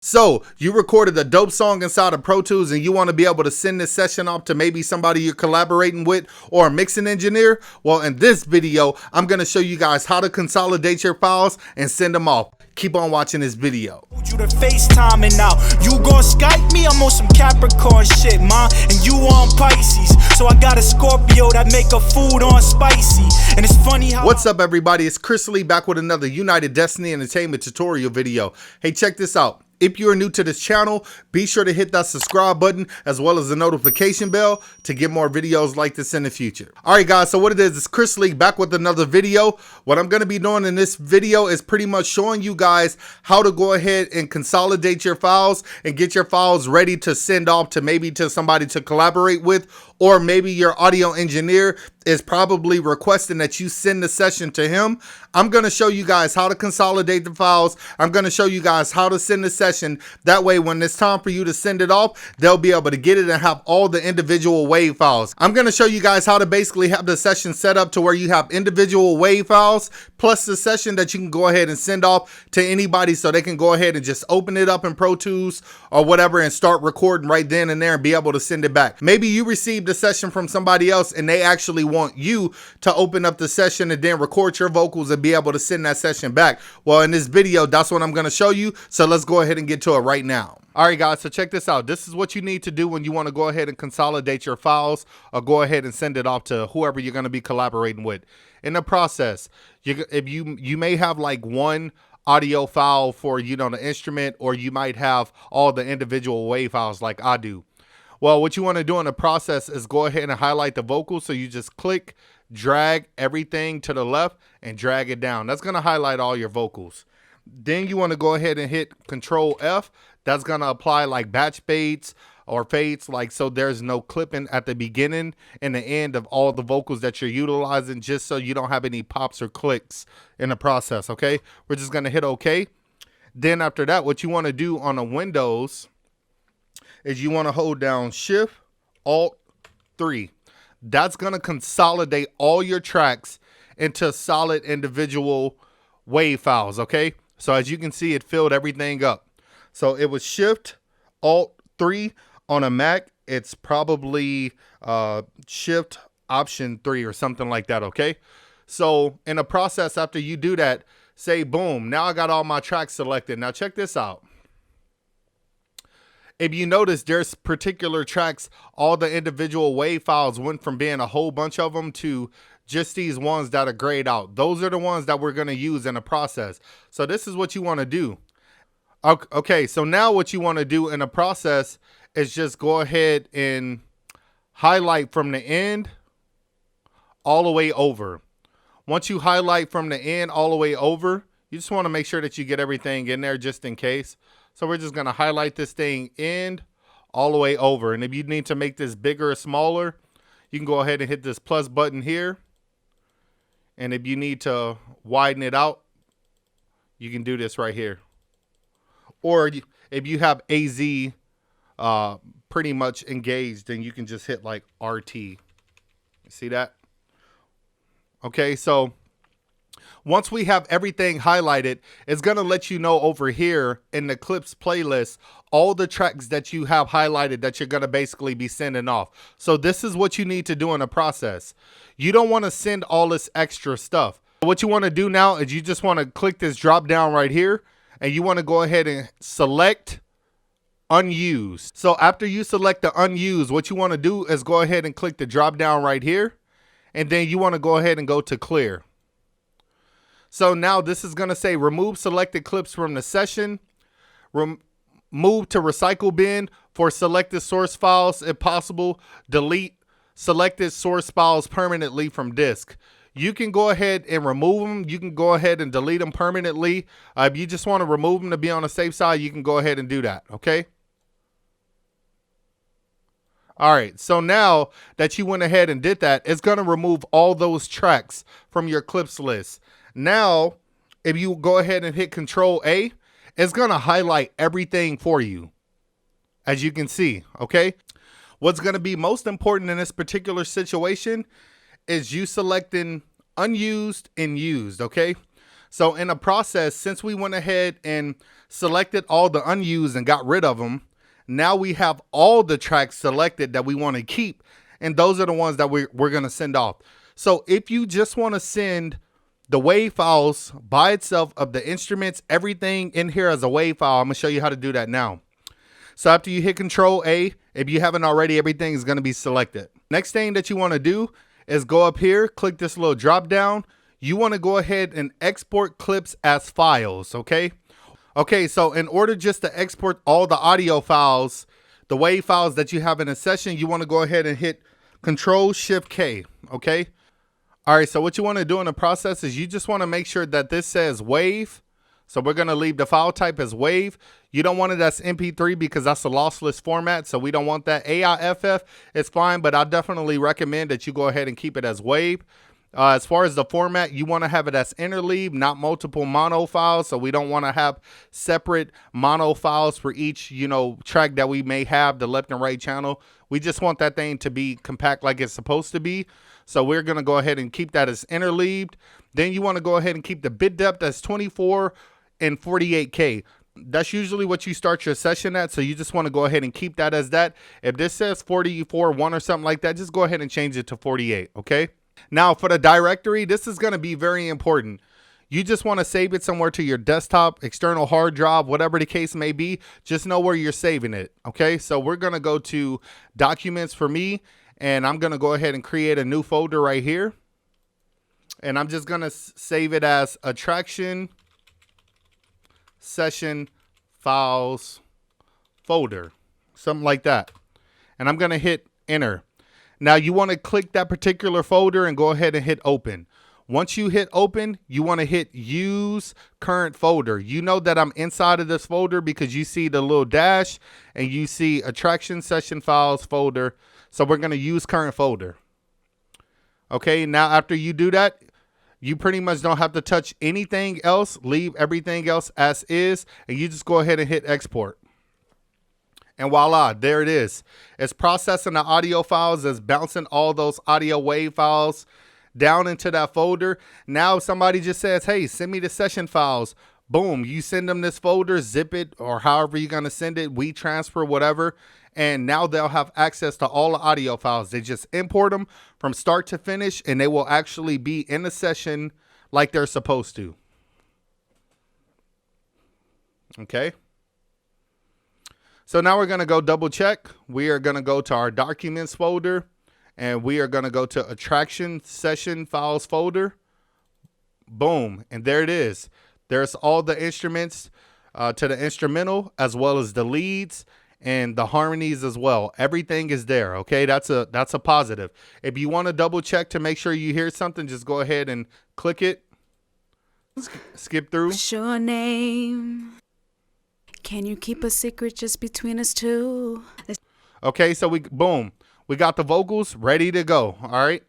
So you recorded a dope song inside of Pro Tools and you want to be able to send this session off to maybe somebody you're collaborating with or a mixing engineer? Well, in this video, I'm going to show you guys how to consolidate your files and send them off. Keep on watching this video. You to FaceTiming now. You gon' Skype me? I'm on some Capricorn shit, man. And you on Pisces. So I got a Scorpio that make a food on spicy. And it's funny how... What's up, everybody? It's Chris Lee back with another United Destiny Entertainment tutorial video. Hey, check this out. If you're new to this channel, be sure to hit that subscribe button as well as the notification bell to get more videos like this in the future. All right, guys, so what it is Chris Lee back with another video. What I'm going to be doing in this video is pretty much showing you guys how to go ahead and consolidate your files and get your files ready to send off to maybe to somebody to collaborate with, or maybe your audio engineer is probably requesting that you send the session to him. I'm going to show you guys how to consolidate the files. I'm going to show you guys how to send the session. That way, when it's time for you to send it off, they'll be able to get it and have all the individual WAV files. I'm going to show you guys how to basically have the session set up to where you have individual WAV files plus the session that you can go ahead and send off to anybody so they can go ahead and just open it up in Pro Tools or whatever and start recording right then and there and be able to send it back. Maybe you received a session from somebody else and they actually want you to open up the session and then record your vocals and be able to send that session back. Well, in this video, that's what I'm going to show you. So let's go ahead and get to it right now. All right, guys, so check this out. This is what you need to do when you want to go ahead and consolidate your files or go ahead and send it off to whoever you're going to be collaborating with. In the process, you may have like one audio file for, the instrument, or you might have all the individual WAV files like I do. Well, what you want to do in the process is go ahead and highlight the vocals. So you just click, drag everything to the left and drag it down. That's going to highlight all your vocals. Then you want to go ahead and hit Control F. That's going to apply like batch fades or fades, like so there's no clipping at the beginning and the end of all the vocals that you're utilizing, just so you don't have any pops or clicks in the process, okay? We're just going to hit OK. Then after that, what you want to do on a Windows is you want to hold down Shift, Alt, 3. That's going to consolidate all your tracks into solid individual WAV files, okay? So as you can see, it filled everything up. So it was Shift, Alt, 3. On a Mac, it's probably Shift, Option 3 or something like that, okay? So in a process, after you do that, say, boom, now I got all my tracks selected. Now check this out. If you notice, there's particular tracks, all the individual WAV files went from being a whole bunch of them to just these ones that are grayed out. Those are the ones that we're going to use in the process. So this is what you want to do. Okay, so now what you want to do in the process is just go ahead and highlight from the end all the way over. Once you highlight from the end all the way over, you just want to make sure that you get everything in there just in case. So we're just going to highlight this thing end all the way over. And if you need to make this bigger or smaller, you can go ahead and hit this plus button here. And if you need to widen it out, you can do this right here. Or if you have AZ pretty much engaged, then you can just hit like RT. See that? Okay, so once we have everything highlighted, it's going to let you know over here in the clips playlist all the tracks that you have highlighted that you're going to basically be sending off. So this is what you need to do in the process. You don't want to send all this extra stuff. What you want to do now is you just want to click this drop down right here, and you want to go ahead and select unused. So after you select the unused, what you want to do is go ahead and click the drop down right here, and then you want to go ahead and go to clear. So now this is going to say remove selected clips from the session, move to recycle bin for selected source files if possible, delete selected source files permanently from disk. You can go ahead and remove them. You can go ahead and delete them permanently. If you just want to remove them to be on the safe side, you can go ahead and do that, okay? All right, so now that you went ahead and did that, it's going to remove all those tracks from your clips list. Now, if you go ahead and hit Control A, it's going to highlight everything for you, as you can see, okay? What's going to be most important in this particular situation is you selecting unused and used, okay? So in the process, since we went ahead and selected all the unused and got rid of them, now we have all the tracks selected that we want to keep. And those are the ones that we're going to send off. So if you just want to send the WAV files by itself of the instruments, everything in here as a WAV file, I'm going to show you how to do that now. So after you hit Control A, if you haven't already, everything is going to be selected. Next thing that you want to do is go up here, click this little drop down. You want to go ahead and export clips as files, okay? Okay, so in order just to export all the audio files, the WAV files that you have in a session, you want to go ahead and hit Control-Shift-K, okay? All right, so what you want to do in the process is you just want to make sure that this says WAV. So we're going to leave the file type as WAV. You don't want it as MP3 because that's a lossless format, so we don't want that. AIFF is fine, but I definitely recommend that you go ahead and keep it as WAV. As far as the format, you want to have it as interleave, not multiple mono files. So we don't want to have separate mono files for each, track that we may have, the left and right channel. We just want that thing to be compact like it's supposed to be. So we're going to go ahead and keep that as interleaved. Then you want to go ahead and keep the bit depth as 24 and 48K. That's usually what you start your session at. So you just want to go ahead and keep that as that. If this says 44.1 or something like that, just go ahead and change it to 48. Okay. Now for the directory, this is going to be very important. You just want to save it somewhere to your desktop, external hard drive, whatever the case may be. Just know where you're saving it. Okay. So we're going to go to documents for me, and I'm going to go ahead and create a new folder right here. And I'm just going to save it as attraction session files folder, something like that. And I'm going to hit enter. Now you want to click that particular folder and go ahead and hit open. Once you hit open, you want to hit use current folder. You know that I'm inside of this folder because you see the little dash and you see attraction session files folder. So we're going to use current folder. Okay, now after you do that, you pretty much don't have to touch anything else. Leave everything else as is, and you just go ahead and hit export. And voila, there it is. It's processing the audio files. It's bouncing all those audio WAV files down into that folder. Now somebody just says, hey, send me the session files. Boom, you send them this folder, zip it, or however you're going to send it, WeTransfer, whatever. And now they'll have access to all the audio files. They just import them from start to finish, and they will actually be in the session like they're supposed to. Okay. So now we're going to go double check. We are going to go to our documents folder, and we are going to go to attraction session files folder. Boom. And there it is. There's all the instruments to the instrumental, as well as the leads and the harmonies as well. Everything is there. Okay. That's a positive. If you want to double check to make sure you hear something, just go ahead and click it. Skip through. What's your name? Can you keep a secret just between us two? Okay, so we got the vocals ready to go. All right.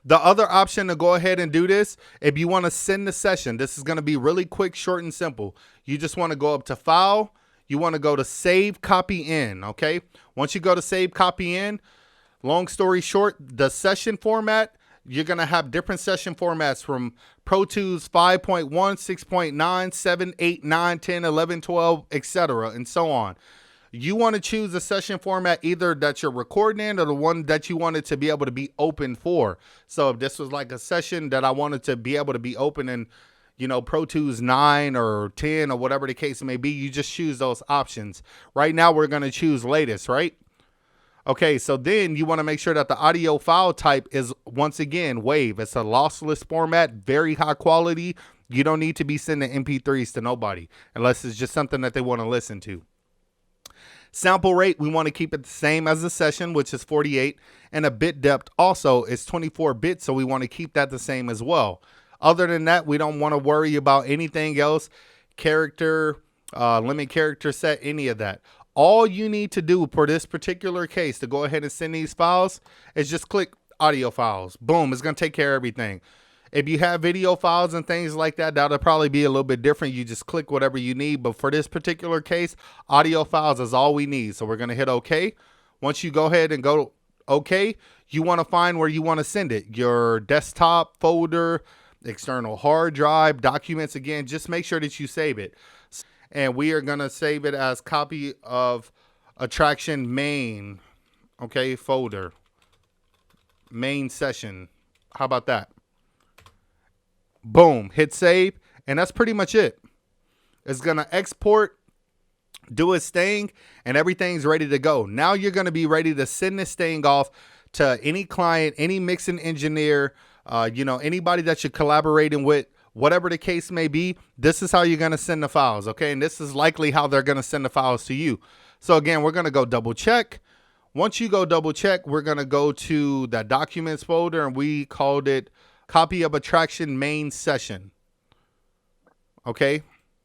The other option to go ahead and do this, if you want to send the session, this is going to be really quick, short, and simple. You just want to go up to File. You want to go to Save Copy In. Okay. Once you go to Save Copy In, long story short, the session format, you're going to have different session formats from Pro Tools 5.1, 6.9, 7, 8, 9, 10, 11, 12, etc. and so on. You want to choose a session format either that you're recording in or the one that you want it to be able to be open for. So if this was like a session that I wanted to be able to be open in, Pro Tools 9 or 10 or whatever the case may be, you just choose those options. Right now we're going to choose latest, right? Okay, so then you want to make sure that the audio file type is, once again, WAV. It's a lossless format, very high quality. You don't need to be sending MP3s to nobody unless it's just something that they want to listen to. Sample rate, we want to keep it the same as the session, which is 48. And a bit depth also is 24 bits, so we want to keep that the same as well. Other than that, we don't want to worry about anything else. Character, limit character set, any of that. All you need to do for this particular case to go ahead and send these files is just click audio files. Boom, it's going to take care of everything. If you have video files and things like that, that'll probably be a little bit different. You just click whatever you need. But for this particular case, audio files is all we need. So we're going to hit OK. Once you go ahead and go OK, you want to find where you want to send it. Your desktop folder, external hard drive, documents. Again, just make sure that you save it. And we are going to save it as copy of attraction main, okay, folder, main session. How about that? Boom, hit save, and that's pretty much it. It's going to export, do its thing, and everything's ready to go. Now you're going to be ready to send this thing off to any client, any mixing engineer, anybody that you're collaborating with, whatever the case may be. This is how you're going to send the files, okay? And this is likely how they're going to send the files to you. So again, we're going to go double check. Once you go double check, we're going to go to the documents folder, and we called it copy of attraction main session. Okay,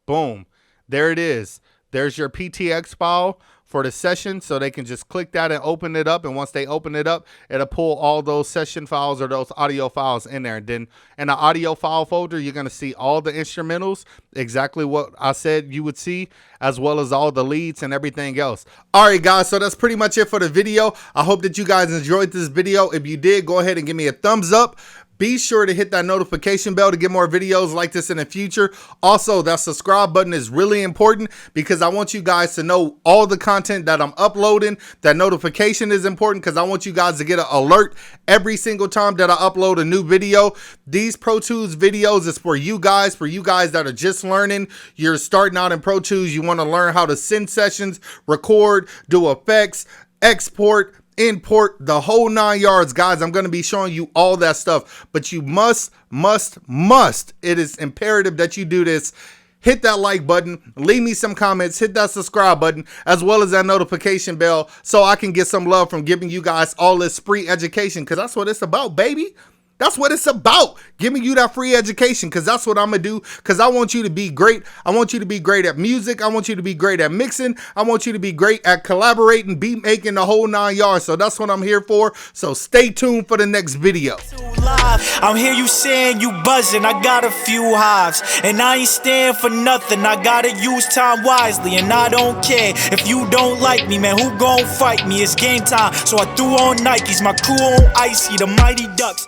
boom. There it is. There's your PTX file for the session, so they can just click that and open it up. And once they open it up, it'll pull all those session files or those audio files in there. And then in the audio file folder, you're going to see all the instrumentals, exactly what I said you would see, as well as all the leads and everything else. All right, guys, so that's pretty much it for the video. I hope that you guys enjoyed this video. If you did, go ahead and give me a thumbs up. Be sure to hit that notification bell to get more videos like this in the future. Also, that subscribe button is really important because I want you guys to know all the content that I'm uploading. That notification is important because I want you guys to get an alert every single time that I upload a new video. These Pro Tools videos is for you guys that are just learning. You're starting out in Pro Tools. You want to learn how to send sessions, record, do effects, export, import, the whole 9 yards, guys. I'm going to be showing you all that stuff, but you must, it is imperative that you do this. Hit that like button, leave me some comments, hit that subscribe button, as well as that notification bell so I can get some love from giving you guys all this free education, because that's what it's about, baby. That's what it's about, giving you that free education, because that's what I'm going to do, because I want you to be great. I want you to be great at music. I want you to be great at mixing. I want you to be great at collaborating, beat making, the whole 9 yards. So that's what I'm here for. So stay tuned for the next video. I'm here, you saying you buzzing. I got a few hives, and I ain't stand for nothing. I gotta use time wisely, and I don't care if you don't like me, man. Who gon' fight me? It's game time, so I threw on Nikes. My crew on icy, the Mighty Ducks.